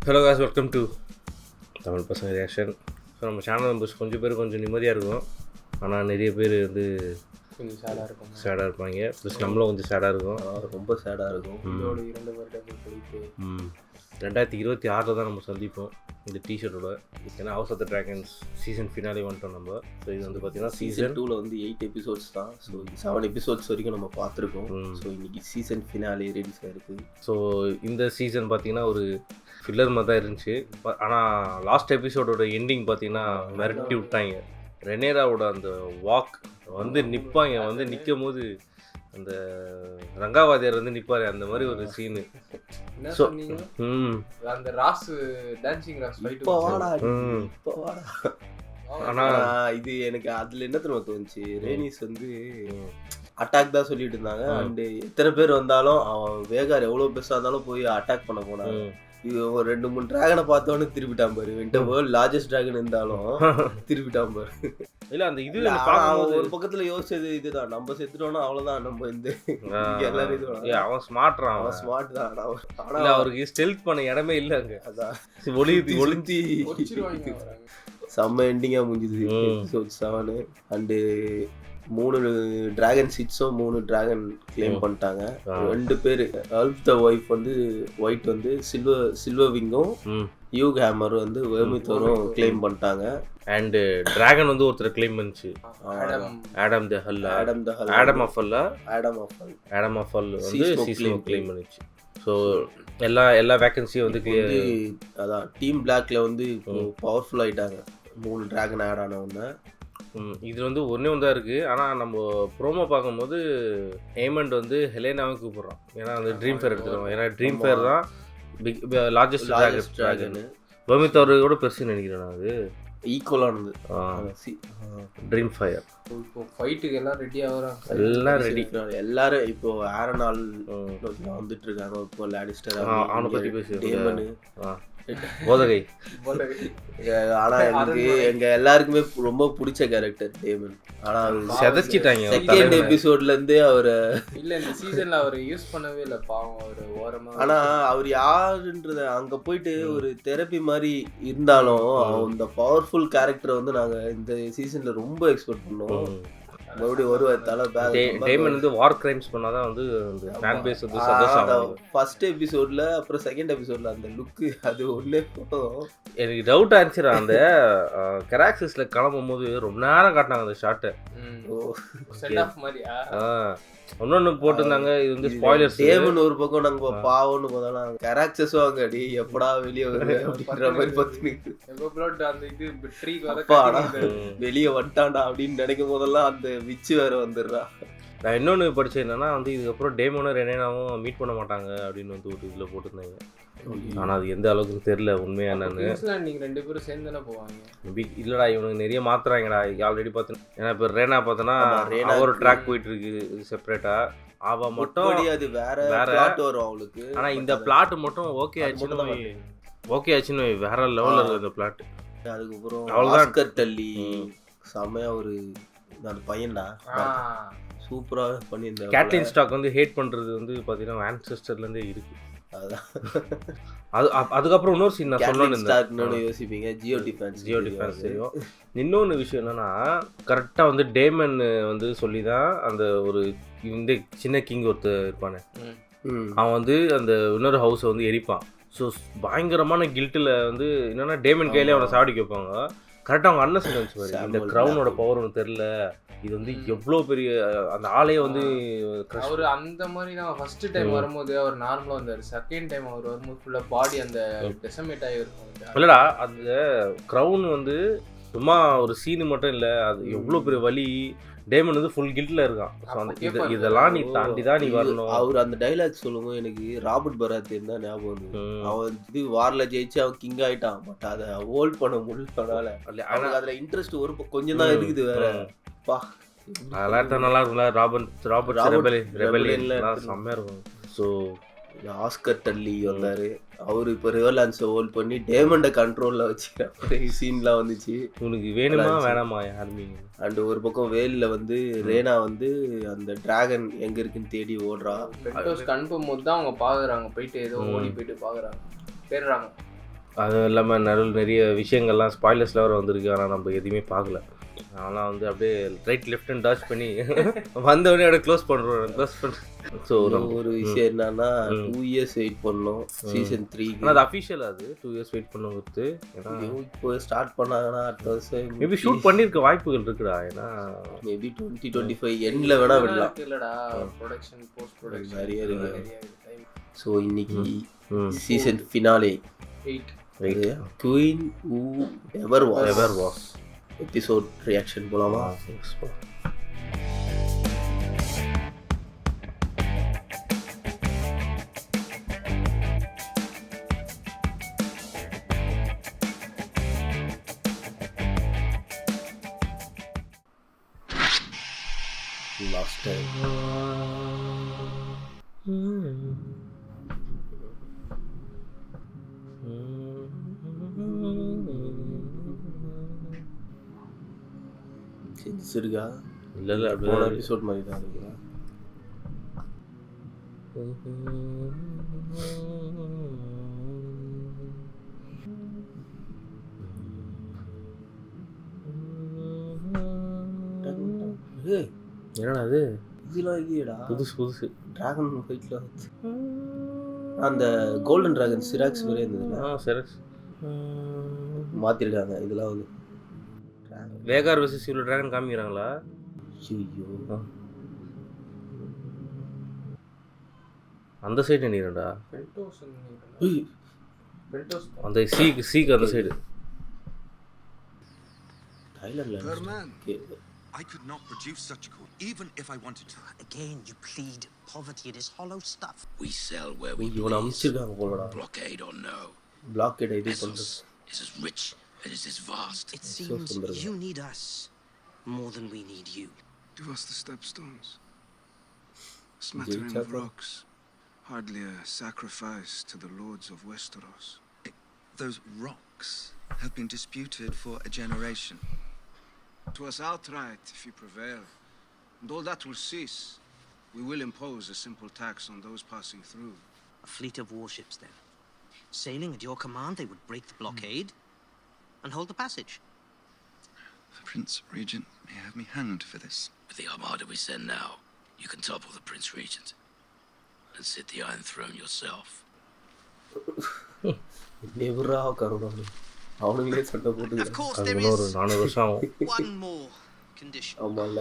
Hello guys, welcome to Tamil பசங்க reaction. So நம்ம channel members கொஞ்சம் பேர் கொஞ்சம் நிம்மதியாக இருக்கும், ஆனால் நிறைய பேர் வந்து கொஞ்சம் சேடாக இருப்பாங்க. ப்ளஸ் நம்மளும் கொஞ்சம் சேடாக இருக்கும், ரொம்ப சேடாக இருக்கும். 2026 தான் நம்ம சந்திப்போம் இந்த டிஷர்ட்டோட. ஏன்னா house of the dragons season finale வந்துட்டோம் நம்ம. ஸோ இது வந்து பார்த்தீங்கன்னா சீசன் 2ல் வந்து 8 எபிசோட்ஸ் தான். ஸோ 7 எபிசோட்ஸ் வரைக்கும் நம்ம பார்த்துருக்கோம். ஸோ இன்னைக்கு சீசன் ஃபினாலே ரிலீஸ் ஆகிருக்கு. ஸோ இந்த சீசன் பார்த்தீங்கன்னா ஒரு ஃபில்லர் மாதிரி தான் இருந்துச்சு. ஆனால் லாஸ்ட் எபிசோடோட எண்டிங் பார்த்தீங்கன்னா மிரட்டி விட்டாங்க. ரெனேராவோட அந்த வாக் வந்து நிற்பாங்க, வந்து நிற்கும் போது அந்த ரங்காவாதியார் வந்து நிற்பாரு, அந்த மாதிரி ஒரு சீனு. அந்த ராஸ் டான்சிங் ராஸ் ஃபைட் ஆனா இது எனக்கு அதுல என்ன தெரியுமா தோணுச்சு, ரேனிஸ் வந்து அட்டாக் தான் சொல்லிட்டு இருந்தாங்க. அண்ட் எத்தனை பேர் வந்தாலும் அவன் வேகார் எவ்வளவு பெருசா இருந்தாலும் போய் அட்டாக் பண்ண போனாங்க. இது ஒரு 2-3 டிராகனை பார்த்தோன்னு திருப்பிட்டான் பாரு. வேர்ல்ட் லார்ஜஸ்ட் டிராகன் இருந்தாலும் திருப்பிட்டான் பாரு. இல்ல அந்த இது ஒரு பக்கத்துல யோசிச்சது இதுதான், நம்ம செத்துட்டோம்னா அவ்வளவுதான். நம்ம இந்த எல்லாரும் இது அவன் ஸ்மார்ட்றான், அவன் ஸ்மார்ட் தான். ஆனா அவருக்கு ஸ்டெல்த் பண்ண இடமே இல்ல அங்க. அதான் ஒளிஞ்சி செம்ம எண்டிங்கா முடிஞ்சுது எபிசோட் 7. அண்டு 3 டிராகன் சீட்ஸும் 3 டிராகன் கிளைம் பண்ணிட்டாங்க. 2 பேர் அல்ஃப் த ஒய்ஃப் வந்து ஒயிட் வந்து சில்வர் விங்கும் யூக் ஹேமர் வந்து வெர்மித்தோரும் கிளைம் பண்ணிட்டாங்க. அண்ட் டிராகன் வந்து ஒருத்தர் கிளைம் பண்ணிச்சு, ஆடம் ஆஃப் வந்து சீசன் கிளைம் பண்ணிச்சு. ஸோ எல்லா வேகன்சியும் வந்து அதான் டீம் பிளாக்ல வந்து பவர்ஃபுல் ஆயிட்டாங்க. 3 டிராகன் ஆட் ஆனவங்க. இது வந்து ஒன்றே ஒன்று தான் இருக்குது. ஆனால் நம்ம ப்ரோமோ பார்க்கும்போது ஏமண்ட் வந்து ஹெலேனாவை கூப்பிட்றோம், ஏன்னா அந்த ட்ரீம் ஃபேர் எடுத்துருவோம். ஏன்னா ட்ரீம் ஃபேர் தான் லார்ஜஸ்ட் டிராகன். வெர்மித்தோர் கூட பெருசுன்னு நினைக்கிறேன் நான். அது ஈக்குவலானது ட்ரீம் ஃபயர். இப்போ ஃபைட்டுக்கு எல்லாம் ரெடி ஆகுறாங்க, எல்லாம் ரெடி. எல்லாரும் இப்போ ஹாரன்ஹால் வந்துட்டு இருக்காங்க. இப்போ லானிஸ்டர் அவனை பற்றி பேசி டேமன் போதகை. ஆனா எனக்கு எங்க எல்லாருக்குமே ரொம்ப பிடிச்ச கேரக்டர் டேமன். ஆனா செதச்சிட்டாங்க செகண்ட் எபிசோட்ல இருந்தே அவரை இல்ல இந்த சீசன்ல அவரை யூஸ் பண்ணவே இல்லை பாவம். அவர் ஓரமா ஆனா அவர் யாருன்றத அங்க போயிட்டு ஒரு தெரப்பி மாதிரி இருந்தாலும் அந்த பவர்ஃபுல் கேரக்டர் வந்து நாங்க இந்த சீசன்ல ரொம்ப எக்ஸ்பெக்ட் பண்ணோம். மறுபடியும் வருவார் தலை பேக். டேமன் வந்து வார் கிரைம்ஸ் பண்ணாதான் வந்து அந்த ஃபேன் பேஸ் வந்து சந்தோஷம். ஃபர்ஸ்ட் எபிசோட்ல அப்புறம் செகண்ட் எபிசோட்ல அந்த லுக்கு அது ஒண்ணே எனக்கு டவுட் ஆச்சு. அந்த கராக்சஸ்ல கிளம்பும் போது ரொம்ப நேரம் காட்டினாங்க அந்த ஷாட்டை. செட் ஆஃப் மாதிரியா ஒன்னொன்னு போட்டிருந்தாங்க. இது வந்து ஸ்பாய்லர்ஸ். டேமன் ஒரு பக்கம் நாங்க பாவம்னு போதா கராக்சஸ் வாங்க அடி எப்படா வெளியே வருது அப்படின்ற மாதிரி பார்த்து அந்த இது ட்ரீ வெளியே வந்துட்டான்டா அப்படின்னு நினைக்கும் போதெல்லாம் அந்த விச்சு வேற வந்துடுறா. நான் இன்னொன்று படித்தேன் என்னன்னா வந்து இதுக்கப்புறம் டேமோனும் ரெனேனாவும் மீட் பண்ண மாட்டாங்க அப்படின்னு வந்து ஒரு இதில் போட்டிருந்தாங்க. ஆனால் அது எந்த அளவுக்கு தெரியல உண்மையா என்னன்னு. நீங்க 2 பேரும் சேர்ந்து தானே போவாங்க. இல்லடா இவனுக்கு நிறைய மாத்துறாங்கடா ஆல்ரெடி பார்த்தேன். ஏன்னா இப்போ ரேனா பார்த்தோன்னா ஒரு ட்ராக் போயிட்டு இருக்கு செப்பரேட்டா. அவ மட்டும் அது வேற வரும் அவளுக்கு. ஆனா இந்த பிளாட் மட்டும் ஓகே ஆச்சுன்னு வேற லெவல்ல இருக்கு அந்த பிளாட். அதுக்கப்புறம் அவ்வளவுதான் தள்ளி செமையா ஒரு அந்த பையன்டா சூப்பரா பண்ணியிருந்தாங்க. கேட்லின் ஸ்டாக் வந்து ஹேட் பண்றது வந்து பாத்தீங்கன்னா ஆன்செஸ்டர்ல இருந்தே இருக்கு. அதுக்கப்புறம் இன்னொரு சீன் நான் சொன்னேன்னு யோசிப்பீங்க, ஜியோ டிஃபென்ஸ் தெரியும். இன்னொன்று விஷயம் என்னன்னா கரெக்டா வந்து டேமன் வந்து சொல்லிதான் அந்த ஒரு இந்த சின்ன கிங் ஒருத்தர் இருப்பானே, அவன் வந்து அந்த இன்னொரு ஹவுஸை வந்து எரிப்பான். ஸோ பயங்கரமான கில்ட்டில் வந்து என்னன்னா டேமன் கையிலே அவனை சாடிக்க வைப்பாங்க. கரெக்டாக அவங்க அண்ணன் சொல்லுவாரு, இந்த க்ரௌனோட பவர் ஒன்று தெரில, இது வந்து எவ்வளோ பெரிய அந்த ஆளையே வந்து அவர் அந்த மாதிரி தான் ஃபர்ஸ்ட் டைம் வரும்போது அவர் நார்மலாக வந்தார். செகண்ட் டைம் அவர் வரும்போது ஃபுல்லாக பாடி அந்த டெசமேட் ஆகிருக்கும். இல்லைடா அந்த க்ரௌன் வந்து சும்மா ஒரு சீனு மட்டும் இல்லை, அது எவ்வளோ பெரிய வலி. டேமன் வந்து ஃபுல் கில்ட்ல இருக்கான். இதெல்லாம் நீ தாண்டி தான் நீ வரணும். அவர் அந்த டைலாக் சொல்லும்போது எனக்கு ராபர்ட் பராத்தியன் தான் ஞாபகம் வந்து. அவன் இது வார்ல ஜெயிச்சு அவன் கிங் ஆயிட்டான். பட் அதை ஹோல்ட் பண்ண முடியல. அதுல இன்ட்ரெஸ்ட் ஒரு கொஞ்சம் தான் இருக்குது வேற. பா அதெல்லாம் நல்லா இருக்கும்ல. ராபர்ட் ரெபெலியன்லாம் செம்மையா இருக்கும். ஸோ ஆஸ்கர் டல்லி வந்தாரு. அவரு இப்போ ரிவர்லான்ஸை ஹோல்ட் பண்ணி டேமண்டை கண்ட்ரோலில் வச்சுக்கிற சீன்லாம் வந்துச்சு. உனக்கு வேணுமா வேணாமா யாருமே. அண்ட் ஒரு பக்கம் வேலில் வந்து ரேனா வந்து அந்த டிராகன் எங்கே இருக்குன்னு தேடி ஓடுறா. கன்ஃபார்ம் போது தான் அவங்க பார்க்குறாங்க, போயிட்டு ஏதோ ஓடி போயிட்டு பார்க்குறாங்க, தேடுறாங்க. அது இல்லாமல் நிறைய விஷயங்கள்லாம் ஸ்பாய்லர்ஸில் வர வந்திருக்கு. ஆனால் நம்ம எதுவுமே பார்க்கல. அதெல்லாம் வந்து அப்படியே ரைட் லெஃப்ட் அண்ட் டாச் பண்ணி வந்தவொடனே அப்படியே க்ளோஸ் பண்ணுறேன். ஸோ ஒரு விஷயம் என்னன்னா 2 years வெயிட் பண்ணோம் சீசன் 3. அது அஃபிஷியலாக அது 2 years வெயிட் பண்ணுங்கிறது. ஏன்னா இப்போ ஸ்டார்ட் பண்ணாங்கன்னா அடுத்த வருஷம் மேபி ஷூட் பண்ணியிருக்க வாய்ப்புகள் இருக்குடா. ஏன்னா மேபி 2025 எண்டில் வேணா விடலாம். இல்லடா ப்ரொடக்ஷன் போஸ்ட் ப்ரொடக்ஷன் நிறைய இருக்கு. ஸோ இன்னைக்கு season finale 8 queen who ever was episode reaction போலாமா? லாஸ்ட் டைம் செஞ்சிருக்கா? இல்லை போன எபிசோட் மாதிரி தான் இருக்குதா? என்னடா அது? இதெல்லாம் இல்லையடா, புதுசு டிராகன் ஃபைட்ல அந்த கோல்டன் டிராகன் சிராக்ஸ் மாதிரி இருந்ததுல சிராக்ஸ் மாத்திருக்காங்க. இதெல்லாம் வந்து வேகார் வெர்சஸ் இவ்வளோ டிராகன் காமிக்கிறாங்களா? ஐயோ அந்த சைடு நீரடா, பென்டோஸ் அந்த சீக்கு அந்த side. I could not produce such a call, even if I wanted to. Again, you plead poverty. It is hollow stuff. We sell where we இவனை அமிச்சிருக்காங்க போலடா. blockade or no. Blockade இது பண்றது. Is as rich and is as vast. It seems you need us more than we need you. Give us the stepstones. A smattering of rocks. Hardly a sacrifice to the lords of Westeros. Those rocks have been disputed for a generation. To us outright if you prevail, and all that will cease. We will impose a simple tax on those passing through. A fleet of warships, then. Sailing at your command, they would break the blockade and hold the passage. The Prince Regent may have me hanged for this. With the armada we send now, you can topple the Prince Regent and sit the Iron Throne yourself. நெவரா கருணானி அவனுங்களே சட்டை போட்டு Of course, there ஒரு is 400 வருஷம் ஆகும். one more condition. ஆமால.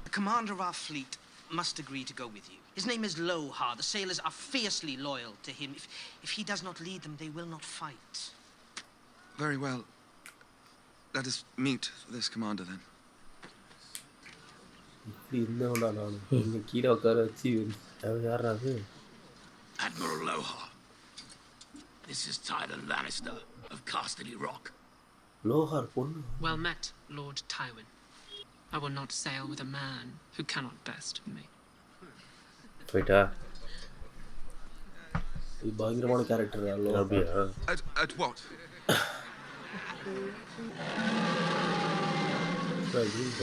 The commander of our fleet must agree to go with you. His name is Lohar. The sailors are fiercely loyal to him. If he does not lead them, they will not fight. Very well. Let us meet this commander then. இப்படி இருந்தவனா நான் இங்க கீழே உட்கார வச்சு யாரா அது? Admiral Lohar, this is Tywin Lannister of Casterly Rock. Lohar பொண்ணு. Well met, Lord Tywin. I will not sail with a man who cannot best me. போயிட்டா? இது பயங்கரமான கேரக்டர் லோஹார். அப்படியா? At what?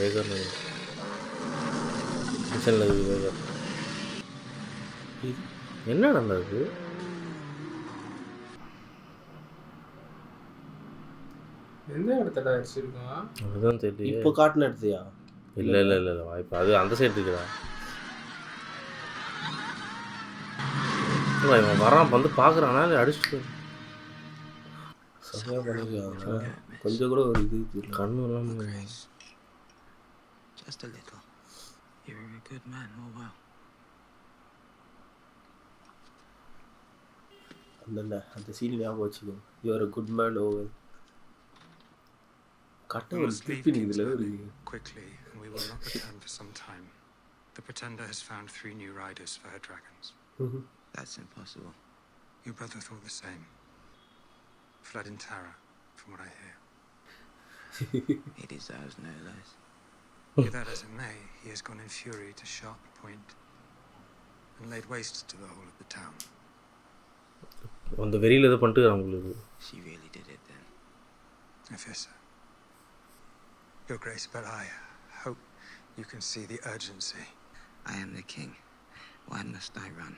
வேகர் மிஷன்ல வேகர். என்ன நடந்தது? எந்த இடத்துல அடிச்சிருக்கான்? அதுதான் தெரியல. இப்போ காட்டுன எடுத்தியா? இல்லை வாய்ப்பு அது அந்த சைடு இருக்குடா. இவன் வரான் வந்து பார்க்குறானா இல்லை அடிச்சுட்டு சரியாக பண்ணிருக்காங்க. கொஞ்சம் கூட ஒரு இது கண்ணு எல்லாம் Just a little. You're a good man, Orwyle. அந்த சீன் ஞாபகம் வச்சுக்கோ. You're a good man over. கட்ட ஒரு ஸ்லிப் இதுல இருக்கு. Quickly, and we will not return for some time. The Pretender has found 3 new riders for her dragons. That's impossible. Your brother thought the same. Fled in terror, from what I hear. He deserves no less. Be that as it may, he has gone in fury to Sharp Point and laid waste to the whole of the town. அந்த வெறியில் எதை பண்ணிட்டு அவங்களுக்கு. She really did it then. I fear so. Your Grace, but I hope you can see the urgency. I am the king. Why must I run?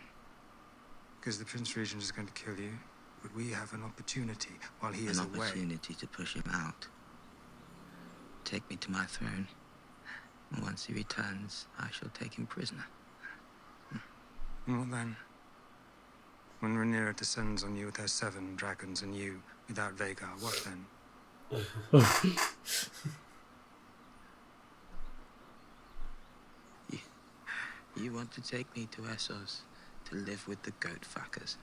Because the Prince Regent is going to kill you. would we have an opportunity while he is An away? opportunity to push him out. Take me to my throne. And once he returns, I shall take him prisoner. And what then? When Rhaenyra descends on you with her 7 dragons and you without Vhagar, what then? You want to take me to Essos to live with the goat fuckers?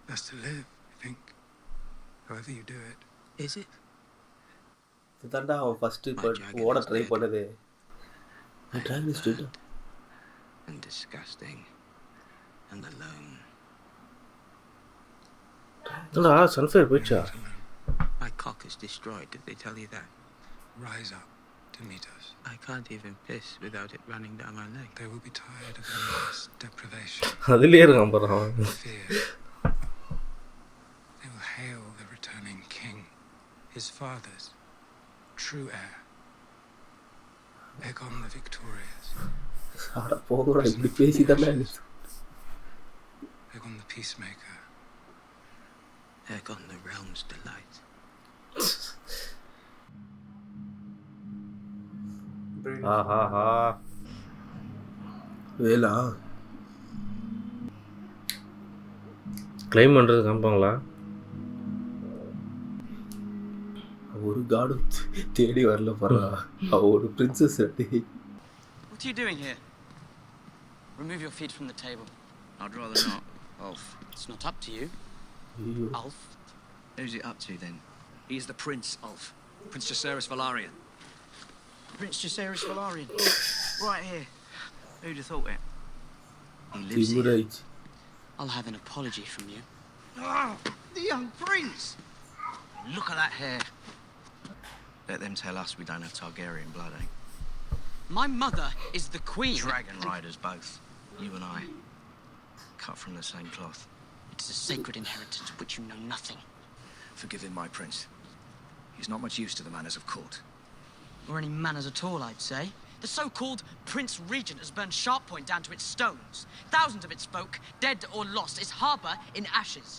Best to live, I think. However you do it. Is it? இதுதான்டா அவன் first இப்போ ஓட try பண்ணது. Dragon is dead. And disgusting and alone. என்னடா sunfire போயிடுச்சா? My cock is destroyed. Did they tell you that? Rise up to meet us. I can't even piss without it running down my leg. They will be tired of endless deprivation. அதுலயே இருக்கான் பாரு அவன். Fear. They will hail the returning king, his father's true heir, Aegon the Victorious. அட போங்கடா இப்படி பேசிதானே. Aegon the Peacemaker. Aegon the realm's delight. ஆஹாஹா. வேலா claim பண்றது காமிப்பாங்களா? ஒரு காடும் தேடி வரல பாரா. அவ ஒரு பிரின்சஸ் அடி. What are you doing here? Remove your feet from the table. I'd rather not, Ulf. It's not up to you. ஐயோ Ulf. Who's it up to then? He's the prince, Ulf. Prince Viserys Velaryon. Prince Viserys Velaryon. Right here. Who'd have thought it? He lives here. திமிராயிச்சு. I'll have an apology from you. Oh, the young prince! Look at that hair. Let them tell us we don't have Targaryen blood, eh? My mother is the queen. Dragon riders both. You and I. Cut from the same cloth. It is a sacred inheritance of which you know nothing. Forgive him, my prince. He's not much use to the manners of court. Or any manners at all, I'd say. The so-called Prince Regent has burned Sharppoint down to its stones. Thousands of its folk, dead or lost, is harbour in ashes.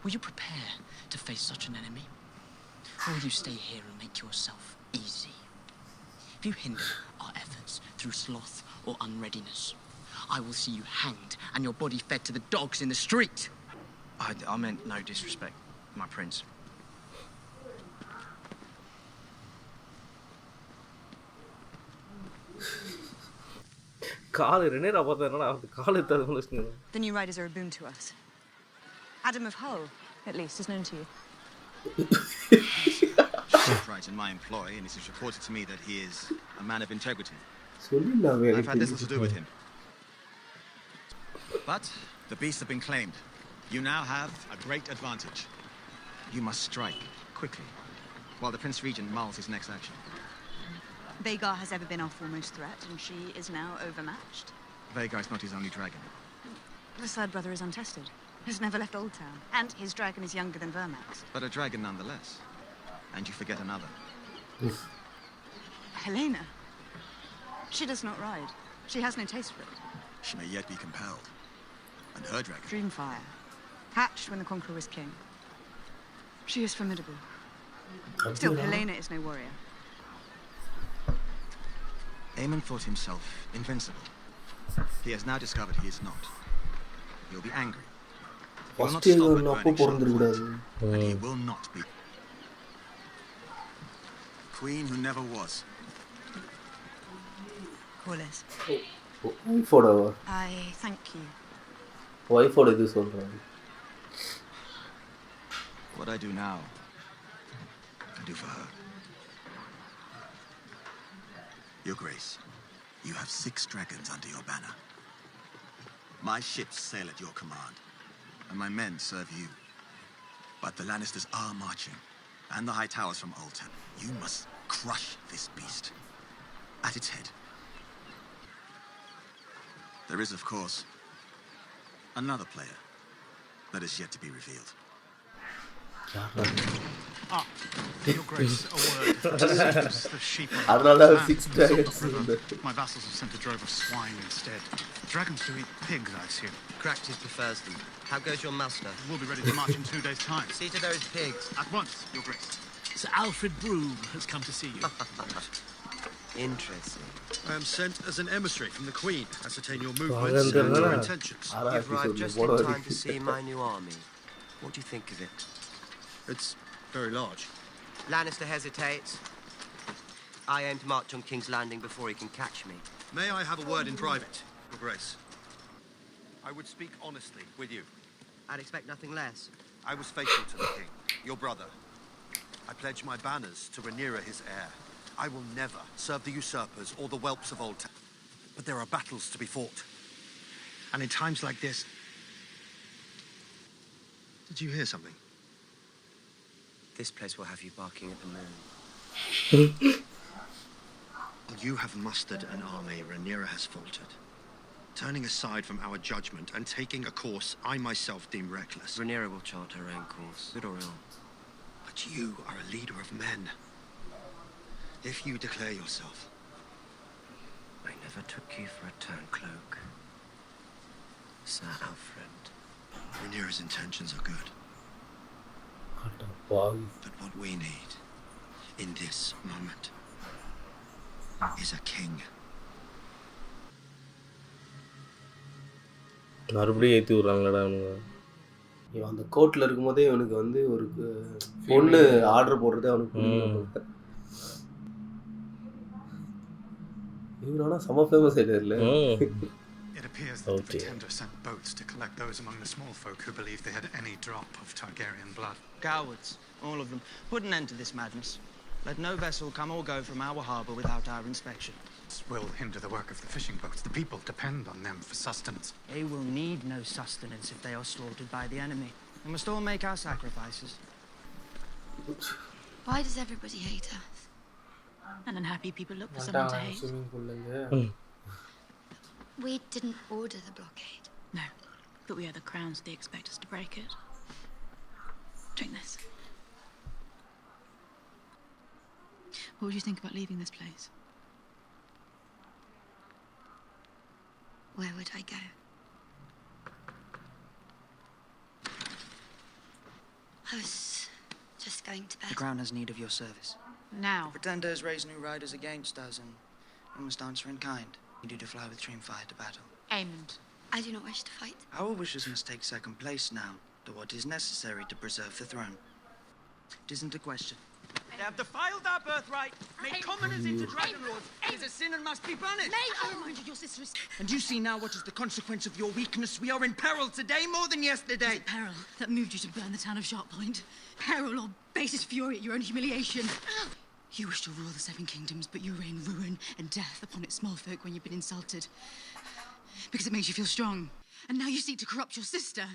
Will you prepare to face such an enemy? Or will you stay here and make yourself easy? If you hinder our efforts through sloth or unreadiness, I will see you hanged and your body fed to the dogs in the street. I meant no disrespect, my prince. காலு ரெனேரா பார்த்தா என்னடா அது காலு தரணும். The new riders are a boon to us. Adam of Hull, at least, is known to you. Right in my employ, and it is reported to me that he is a man of integrity. சொல்லிடலாம் I've had little to do with him. But the beasts have been claimed. You now have a great advantage. You must strike quickly, while the Prince Regent mulls his next action. Vhagar has ever been our foremost threat, and she is now overmatched. Vhagar is not his only dragon. The third brother is untested. Has never left Old Town, and his dragon is younger than Vermax. But a dragon nonetheless. And you forget another. Helena. She does not ride. She has no taste for it. She may yet be compelled. And her dragon... Dreamfire. Hatched when the Conqueror was king. She is formidable. Still, Helena is no warrior. Aemond thought himself invincible. He has now discovered he is not. He will be angry. He will not stop at burning Sharppoint, and he will not be. Queen who never was. Corliss. Wife-ஓட I thank you. wife-ஓட இது சொல்றாங்க. What I do now, I do for her. Your Grace, you have 6 dragons under your banner. My ships sail at your command, and my men serve you. But the Lannisters are marching, and the high towers from Old Town. You must crush this beast at its head. There is, of course, another player that is yet to be revealed. Your Grace, a word. The sheep அதனால 6 dragons. My vassals have sent a drove of swine instead. Dragons do eat pigs, I assume. Practice prefers them. How goes your master? We'll be ready to march in 2 days' time. See to those pigs. At once, Your Grace. Sir Alfred Broom has come to see you. Interesting. I am sent as an emissary from the Queen. Ascertain your movements and your intentions. You've arrived just in time to see my new army. What do you think of it? It's very large. Lannister hesitates. I aim to march on King's Landing before he can catch me. May I have a word in private, Your Grace? I would speak honestly with you. I'd expect nothing less. I was faithful to the King, your brother. I pledge my banners to Rhaenyra, his heir. I will never serve the usurpers or the whelps of Old Town. But there are battles to be fought. And in times like this... Did you hear something? This place will have you barking at the moon. You have mustered an army. Rhaenyra has faltered. Turning aside from our judgment and taking a course I myself deem reckless. Rhaenyra will chart her own course, good or ill. But you are a leader of men. If you declare yourself... I never took you for a turncloak, Sir Alfred. Rhaenyra's intentions are good. But what we need in this moment is a king. மறுபடியும் ஏற்றி விட்றாங்களடா அவனுங்க. இவன் அந்த கோர்ட்டில் இருக்கும்போதே இவனுக்கு வந்து ஒரு பொண்ணு ஆர்டர் போடுறதே அவனுக்கு இவனா செம famous ஆயிடுல. It appears that the Pretender sent boats to collect those among the small folk who believed they had any drop of Targaryen blood. Cowards, all of them. Put an end to this madness. Let no vessel come or go from our harbour without our inspection. This will hinder the work of the fishing boats. The people depend on them for sustenance. They will need no sustenance if they are slaughtered by the enemy. We must all make our sacrifices. Why does everybody hate us? And unhappy people look for someone to hate. We didn't order the blockade. No, but we are the crowns. They expect us to break it. Drink this. What would you think about leaving this place? Where would I go? I was just going to bed. The crown has need of your service. Now? The Pretender has raised new riders against us, and we must answer in kind. We do to fly with Dreamfire to battle. Aemond, I do not wish to fight. Our wishes must take second place now to what is necessary to preserve the throne. It isn't a question. They have defiled our birthright, made commoners into dragon lords. It is a sin and must be punished. May I remind you, your sister is... And you see now what is the consequence of your weakness. We are in peril today more than yesterday. Was it peril that moved you to burn the town of Sharppoint? Peril or basest fury at your own humiliation? You wish to rule the Seven Kingdoms, but you rain ruin and death upon its small folk when you've been insulted. Because it makes you feel strong. And now you seek to corrupt your sister.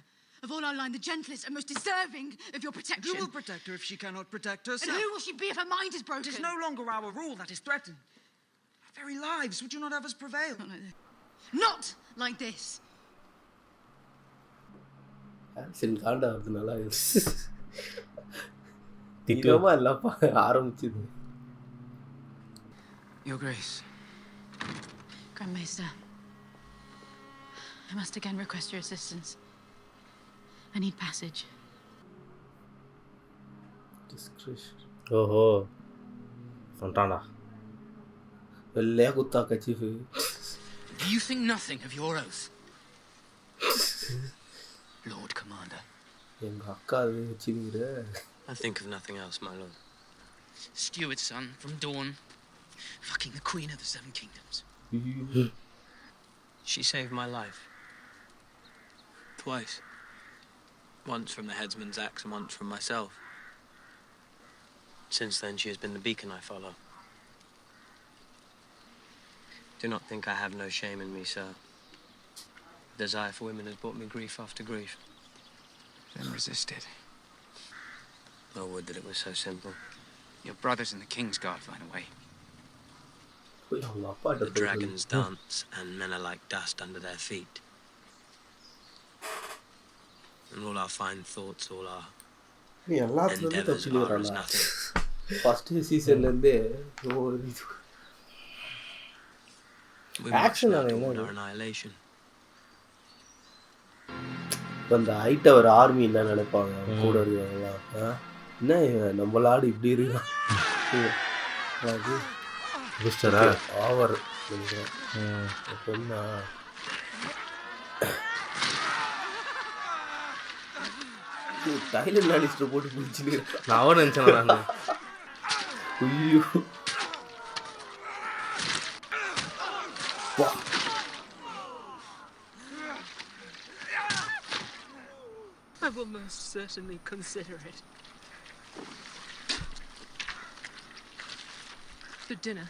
Of all our line, the gentlest and most deserving of your protection. Who will protect her if she cannot protect herself? And who will she be if her mind is broken? It is no longer our rule that is threatened. Our very lives, would you not have us prevail? Not like this. Not like this! Action காண்டா வருதுனால திட்டமா எல்லாம் ஆரம்பிச்சுது. Your Grace. Grandmaster, I must again request your assistance. I need passage. Discretion. ஓஹோ சொல்லிட்டான்டா. வெள்ளையா குத்தா கச்சிஃபு. Do you think nothing of your oath? Lord Commander. எங்க அக்கா அது வச்சுக்கிற. I think of nothing else, my lord. Steward's son from Dawn. Fucking the Queen of the Seven Kingdoms. She saved my life. Twice. Once from the headsman's axe and once from myself. Since then, she has been the beacon I follow. Do not think I have no shame in me, sir. Desire for women has brought me grief after grief. Then resisted. Oh, would that it was so simple. Your brothers in the King's Guard find a way. The dragons dance, and men are like dust under their feet. And all our fine thoughts, all our endeavors are as nothing. First season இருந்தே We march now toward our annihilation. இப்போ அந்த ஹைட்டவர் army என்ன நினைப்பாங்க கூட இருக்கிறவங்களாம், என்ன இவன் நம்மளாடு இப்படி இருக்கான் அது மிஸ்டரா ஓவர் நினைக்கிறேன். பொண்ணா டைலண்ட் லானிஸ்டர் போட்டு பிடிச்சிட்டு நான் அவன் நினச்சேன். ஐயோ I will most certainly consider it. The dinner.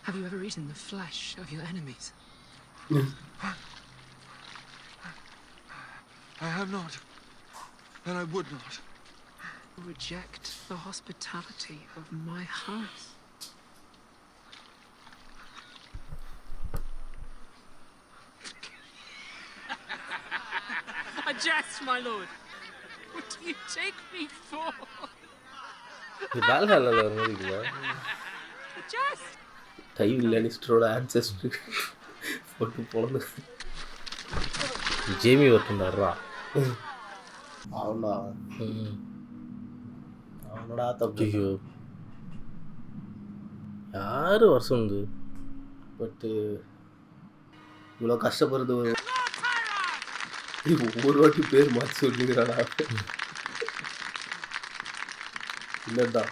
Have you ever eaten the flesh of your enemies? I have not, and I would not. Reject the hospitality of my house. A jest, my lord. What do you take me for? Valhalla வருதுங்களா? A jest. டைலண்ட் லானிஸ்டரோட ancestor போட்டு போனது. Jamie ஒருத்தன்டா அவனா அவனோட தப்பு. ஐயோ யார் வருஷம் வந்து பட்டு இவ்வளோ கஷ்டப்படுறது ஒவ்வொரு வாட்டி பேர் மாற்றி சொல்லிக்கிறாடா. இல்லைதான்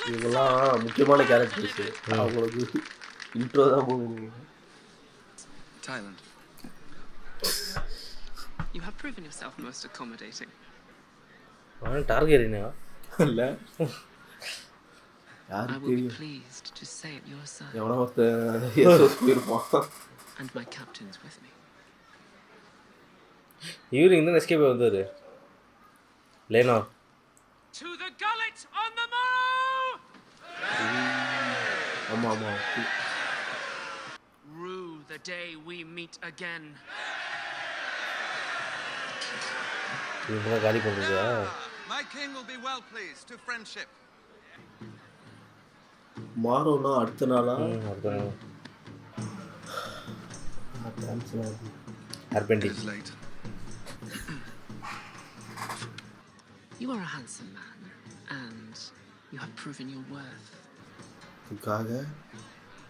இவங்கெல்லாம் முக்கியமான கேரக்டர்ஸு, அவங்களுக்கு இன்ட்ரோ தான் போகுது. Thailand. You have proven yourself most accommodating. டார்கெரினா இல்ல I யாருக்கு will be தெரியும், pleased to say at your side. எவனோ ஒருத்தன் இருப்பான். And my captains with me. இவரு இந்த எஸ்கேப் வந்தாரு. Lena To the gullet on the morrow. ஆமா ஆமா Rue the day we meet again. இவங்க காலி பண்ணுறதா? My king will be well pleased to friendship. மாறோம்னா அடுத்த நாளா அடுத்த நாள் It is late. You are a handsome man, and you have proven your worth. இதுக்காக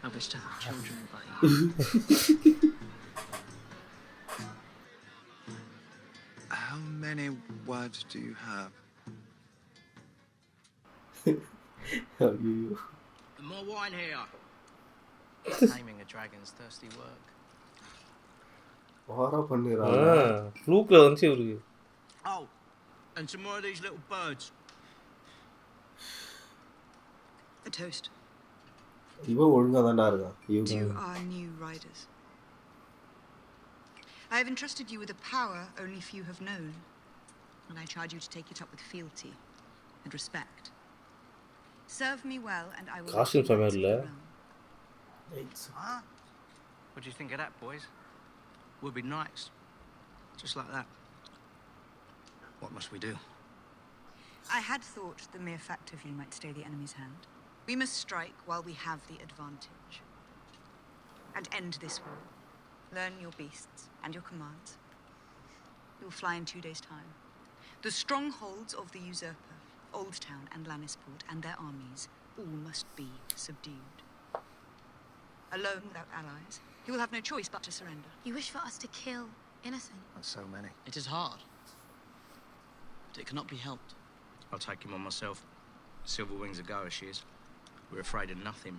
I wish to have children by you. How many wives do you have? ஐயோ More wine here. Taming a dragon's thirsty work. ஓவரா பண்ணிடுறாங்க. ஃப்ளூக்கில் வந்துச்சு இவருக்கு. Oh, and some more of these little birds. A toast. இவன் ஒழுங்கா தான்டா இருக்கான். To our new riders. I have entrusted you with a power only few have known, and I charge you to take it up with fealty and respect. Serve me well, and I will. Costume செமையா இல்ல? Huh? What do you think of that, boys? We'll be knights. Just like that. What must we do? I had thought the mere fact of you might stay the enemy's hand. We must strike while we have the advantage. And end this war. Learn your beasts and your commands. You will fly in 2 days' time. The strongholds of the usurper, Old Town and Lannisport, and their armies, all must be subdued. Alone, without allies, he will have no choice but to surrender. You wish for us to kill innocent? Not so many. It is hard, but it cannot be helped. I'll take him on myself. Silver Wings a goer she is. We're afraid of nothing.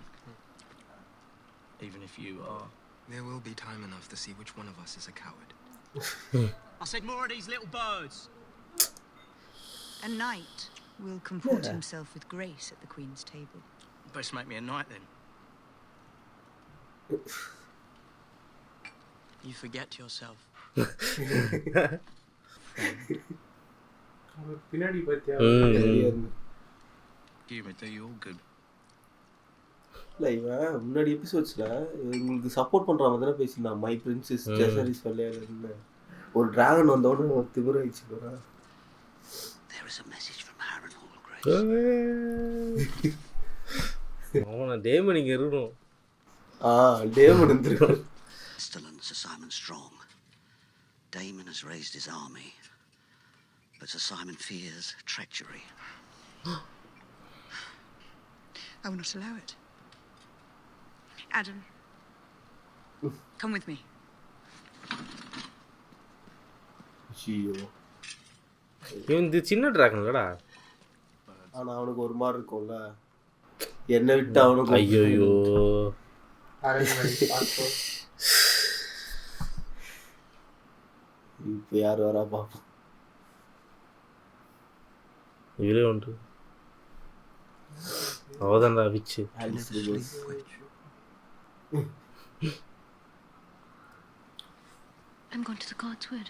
Even if you are. There will be time enough to see which one of us is a coward. I said more of these little birds. A knight will comport himself with grace at the Queen's table. Best make me a knight then. You forget yourself. பின்னாடி பாத்தியா? You may do you all good. இல்லை இவன் முன்னாடி எபிசோட்ஸில் இவங்களுக்கு support பண்ணுற மாதிரி தானே பேசியிருந்தான். My princess ஜெசரிஸ் விளையாடுன்னு ஒரு டிராகன் வந்தோடனே ஒரு திமிராயிடுச்சு போகிறேன். There is a message from Harrenhal, Grace. அவனை டேமன் இங்கே இருக்கணும். டேமன் வந்துருக்கான். castellan Sir Simon Strong. Daemon has raised his army, but Sir Simon fears treachery. I will not allow it. Adam, come with me. இவன் இது சின்ன dragon இல்லடா. ஆனா அவனுக்கு ஒரு மாதிரி இருக்கும்ல, என்ன விட்டு அவனுக்கு. ஐயோ இப்ப யார் வரா பாப்போம். இவரே உண்டு. அவதான்டா விச்சு. I'm going to the God's Wood.